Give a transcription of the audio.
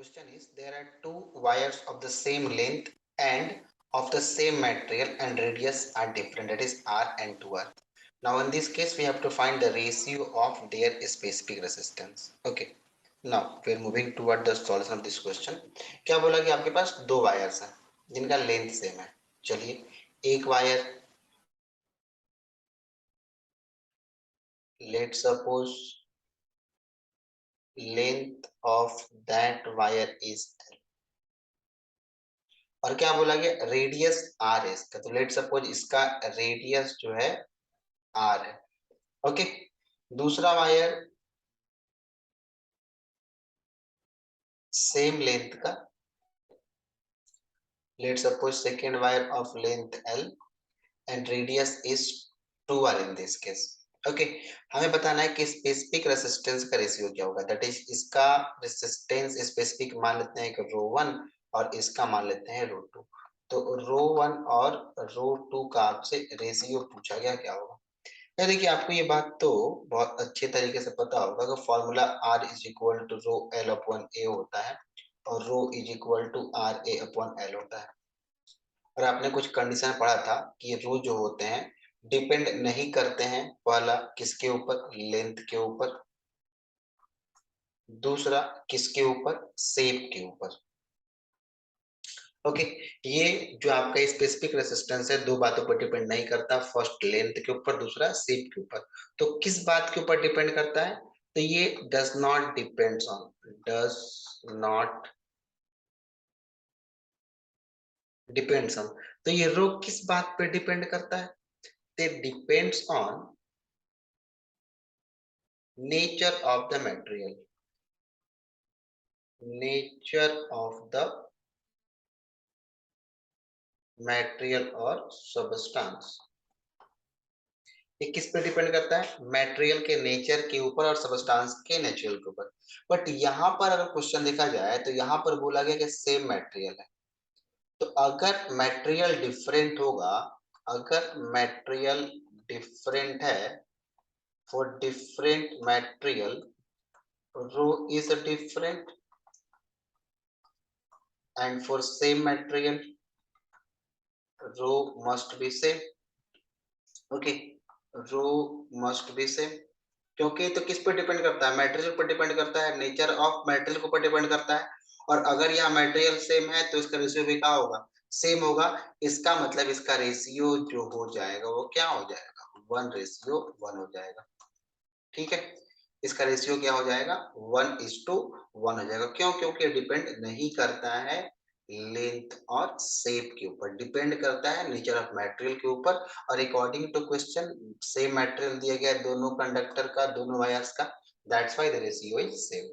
question is, there are two wires of the same length and of the same material and radius are different, that is R and 2R. Now in this case we have to find the ratio of their specific resistance. Okay, now we are moving toward the solution of this question. क्या बोला कि आपके पास दो wires हैं जिनका length same है. चलिए, एक wire, let's suppose length of that wire is L, और क्या बोला गया, रेडियस आर है इसका. तो लेट सपोज इसका रेडियस जो है आर है. ओके, दूसरा वायर सेम लेंथ का, let suppose second wire of length L and radius is 2r in this case. Okay, हमें बताना है कि स्पेसिफिक रेसिस्टेंस का रेशियो क्या होगा. दैट इज इसका रेसिस्टेंस स्पेसिफिक मान लेते हैं कि रो 1 और इसका मान लेते हैं रो 2. तो रो 1 और रो 2 का आपसे रेशियो पूछा गया, क्या होगा. या देखिए, आपको ये बात तो बहुत अच्छे तरीके से पता होगा कि formula R is equal to rho L upon A होता है और rho is equal to R A upon L होता है. और आपने कुछ कंडीशन पढ़ा था कि रो जो होते हैं डिपेंड नहीं करते हैं, पहला किसके ऊपर, लेंथ के ऊपर, दूसरा किसके ऊपर, शेप के ऊपर. ओके, ये जो आपका स्पेसिफिक रेसिस्टेंस है दो बातों पर डिपेंड नहीं करता, फर्स्ट लेंथ के ऊपर, दूसरा शेप के ऊपर. तो किस बात के ऊपर डिपेंड करता है, तो ये does not depends on, does not depends on. तो ये रो किस बात पे डिपेंड करता है, ते depends on nature of the material, nature of the material और सब्सटेंस. ये किस पे डिपेंड करता है, मटेरियल के नेचर के ऊपर और सब्सटेंस के नेचर के ऊपर. बट यहाँ पर अगर क्वेश्चन देखा जाए तो यहाँ पर बोला गया कि सेम मटेरियल है. तो अगर मटेरियल डिफरेंट होगा, अगर मटेरियल डिफरेंट है, for different material rho is different and for same material rho must be same. Okay, rho must be same. क्योंकि तो किस पर डिपेंड करता है, मटेरियल पर डिपेंड करता है, नेचर ऑफ मटेरियल के ऊपर डिपेंड करता है. और अगर यहाँ मटेरियल सेम है तो इसका रेशियो भी क्या होगा, सेम होगा. इसका मतलब इसका रेशियो जो हो जाएगा वो क्या हो जाएगा, 1:1 हो जाएगा. ठीक है, इसका रेशियो क्या हो जाएगा, 1:1 हो जाएगा. क्यों, क्योंकि डिपेंड नहीं करता है लेंथ और शेप के ऊपर, डिपेंड करता है नेचर ऑफ मटेरियल के ऊपर. और according to question same material दिया गया दोनों कंडक्टर का, दोनों वायर्स का, that's why the ratio is same.